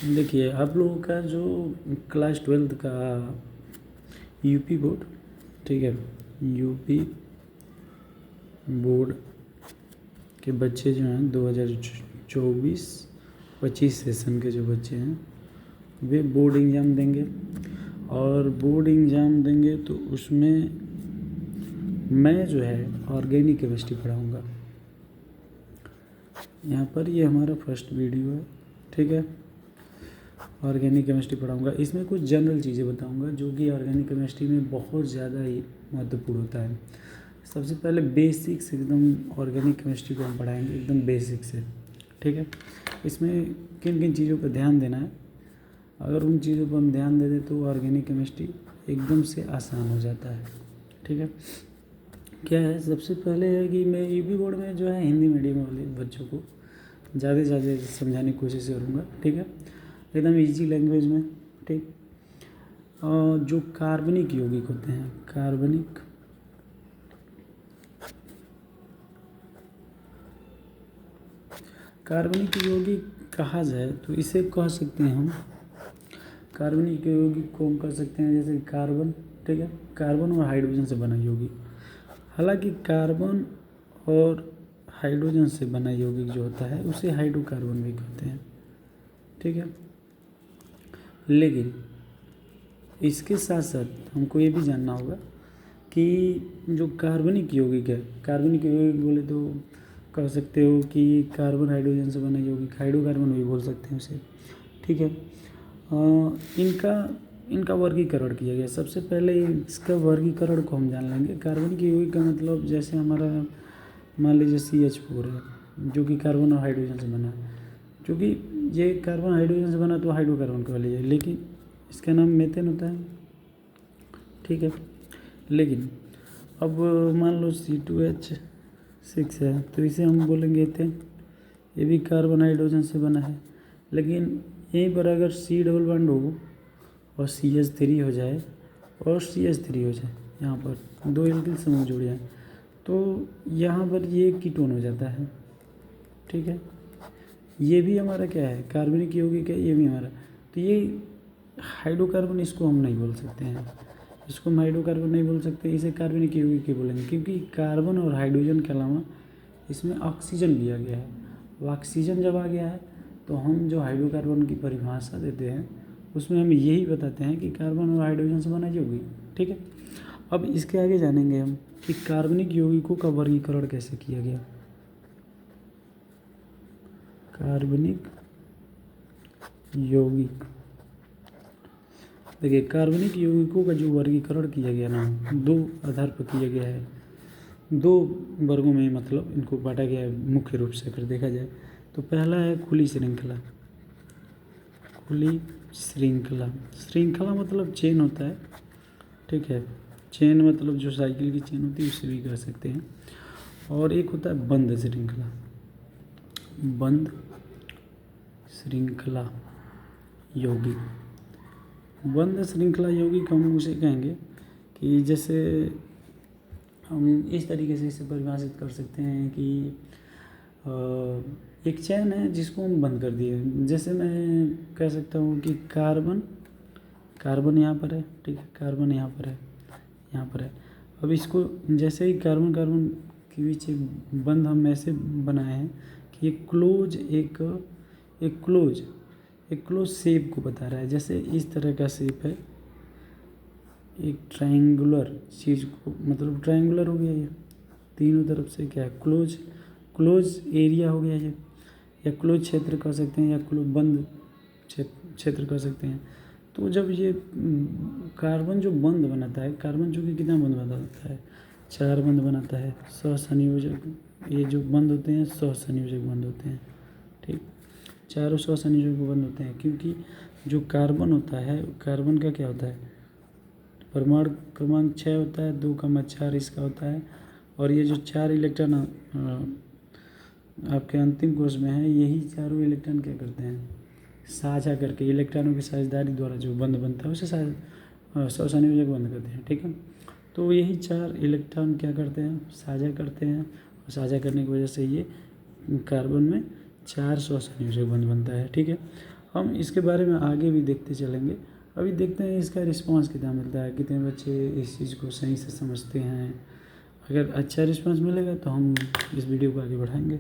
देखिए, आप लोगों का जो क्लास 12th का यूपी बोर्ड, ठीक है, यूपी बोर्ड के बच्चे जो हैं 2024-25 सेशन के जो बच्चे हैं वे बोर्ड एग्ज़ाम देंगे। और बोर्ड एग्ज़ाम देंगे तो उसमें मैं जो है ऑर्गेनिक केमिस्ट्री पढ़ाऊँगा। यहाँ पर ये हमारा फर्स्ट वीडियो है, ठीक है। ऑर्गेनिक केमिस्ट्री पढ़ाऊँगा। इसमें कुछ जनरल चीज़ें बताऊँगा जो कि ऑर्गेनिक केमिस्ट्री में बहुत ज़्यादा ही महत्वपूर्ण होता है। सबसे पहले बेसिक्स एकदम ऑर्गेनिक केमिस्ट्री को हम पढ़ाएंगे एकदम बेसिक से, ठीक है। इसमें किन किन चीज़ों पर ध्यान देना है, अगर उन चीज़ों पर हम ध्यान दे दें तो ऑर्गेनिक केमिस्ट्री एकदम से आसान हो जाता है, ठीक है। क्या है, सबसे पहले है कि मैं यूपी बोर्ड में जो है हिंदी मीडियम वाले बच्चों को ज़्यादा से ज़्यादा समझाने की कोशिश करूँगा, ठीक है, एकदम इजी लैंग्वेज में, ठीक। जो कार्बनिक यौगिक होते हैं, कार्बनिक यौगिक कहा जाए तो इसे कह सकते हैं हम, कार्बनिक यौगिक को हम कह सकते हैं जैसे कार्बन, ठीक है, कार्बन और हाइड्रोजन से बना यौगिक। हालांकि कार्बन और हाइड्रोजन से बना यौगिक जो होता है उसे हाइड्रोकार्बन भी कहते हैं, ठीक है। लेकिन इसके साथ साथ हमको ये भी जानना होगा कि जो कार्बनिक यौगिक है, कार्बनिक यौगिक बोले तो कह सकते हो कि कार्बन हाइड्रोजन से बना यौगिक, हाइड्रोकार्बन भी बोल सकते हैं उसे, ठीक है। इनका वर्गीकरण किया गया। सबसे पहले इसका वर्गीकरण को हम जान लेंगे। कार्बनिक यौगिक का मतलब जैसे हमारा मान लीजिए CH4 है जो कि कार्बन और हाइड्रोजन से बना है, क्योंकि ये कार्बन हाइड्रोजन से बना तो हाइड्रोकार्बन कह लीजिए, लेकिन इसका नाम मेथेन होता है, ठीक है। लेकिन अब मान लो C2H6 है तो इसे हम बोलेंगे एथेन, ये भी कार्बन हाइड्रोजन से बना है। लेकिन यहीं पर अगर C डबल बॉन्ड हो और CH3 हो जाए और CH3 हो जाए, यहाँ पर दो एल्किल समूह जुड़ जाए तो यहाँ पर ये कीटोन हो जाता है, ठीक है। ये भी हमारा क्या है, कार्बनिक यौगिक है, ये भी हमारा, तो ये हाइड्रोकार्बन इसको हम नहीं बोल सकते हैं, इसको हम हाइड्रोकार्बन नहीं बोल सकते, इसे कार्बनिक यौगिक ही बोलेंगे, क्योंकि कार्बन और हाइड्रोजन के अलावा इसमें ऑक्सीजन भी आ गया है। वो ऑक्सीजन जब आ गया है तो हम जो हाइड्रोकार्बन की परिभाषा देते हैं उसमें हम यही बताते हैं कि कार्बन और हाइड्रोजन से बना यौगिक, ठीक है। अब इसके आगे जानेंगे हम कि कार्बनिक यौगिकों का वर्गीकरण कैसे किया गया। कार्बनिक यौगिक, देखिए कार्बनिक यौगिकों का जो वर्गीकरण किया गया ना, दो आधार पर किया गया है, दो वर्गों में मतलब इनको बांटा गया है मुख्य रूप से अगर देखा जाए तो। पहला है खुली श्रृंखला। खुली श्रृंखला, श्रृंखला मतलब चेन होता है, ठीक है, चेन मतलब जो साइकिल की चेन होती है उससे भी कह सकते हैं। और एक होता है बंद श्रृंखला। बंद श्रृंखला यौगिक, बंद श्रृंखला यौगिक हम उसे कहेंगे कि जैसे हम इस तरीके से इसे परिभाषित कर सकते हैं कि एक चैन है जिसको हम बंद कर दिए। जैसे मैं कह सकता हूँ कि कार्बन यहाँ पर है, ठीक है, कार्बन यहाँ पर है, यहाँ पर है। अब इसको जैसे ही कार्बन कार्बन के बीच एक बंध हम ऐसे बनाए हैं कि एक क्लोज शेप को बता रहा है। जैसे इस तरह का शेप है, एक ट्रायंगुलर चीज़ को, मतलब ट्रायंगुलर हो गया ये, तीनों तरफ से क्या है, क्लोज एरिया हो गया ये, या क्लोज क्षेत्र कह सकते हैं, या क्लोज बंद क्षेत्र कह सकते हैं। तो जब ये कार्बन जो बंद बनाता है, कार्बन जो कि कितना बंद बनाता है, 4 बंद बनाता है, सहसंयोजक, ये जो बंद होते हैं सहसंयोजक बंद होते हैं, ठीक, चारों सहसंयोजक बंद होते हैं। क्योंकि जो कार्बन होता है, कार्बन का क्या होता है, परमाणु क्रमांक 6 होता है, 2,4 इसका होता है। और ये जो 4 इलेक्ट्रॉन आपके अंतिम कोष में है, यही चारों इलेक्ट्रॉन क्या करते हैं, साझा करके इलेक्ट्रॉनों की साझेदारी द्वारा जो बंध बनता है उसे सहसंयोजक बंध करते हैं, ठीक है। तो यही 4 इलेक्ट्रॉन क्या करते हैं, साझा करते हैं, और साझा करने की वजह से ये कार्बन में 4 सहसंयोजक बंध बनता है, ठीक है। हम इसके बारे में आगे भी देखते चलेंगे। अभी देखते हैं इसका रिस्पांस कितना मिलता है, कितने बच्चे इस चीज़ को सही से समझते हैं। अगर अच्छा रिस्पांस मिलेगा तो हम इस वीडियो को आगे बढ़ाएंगे।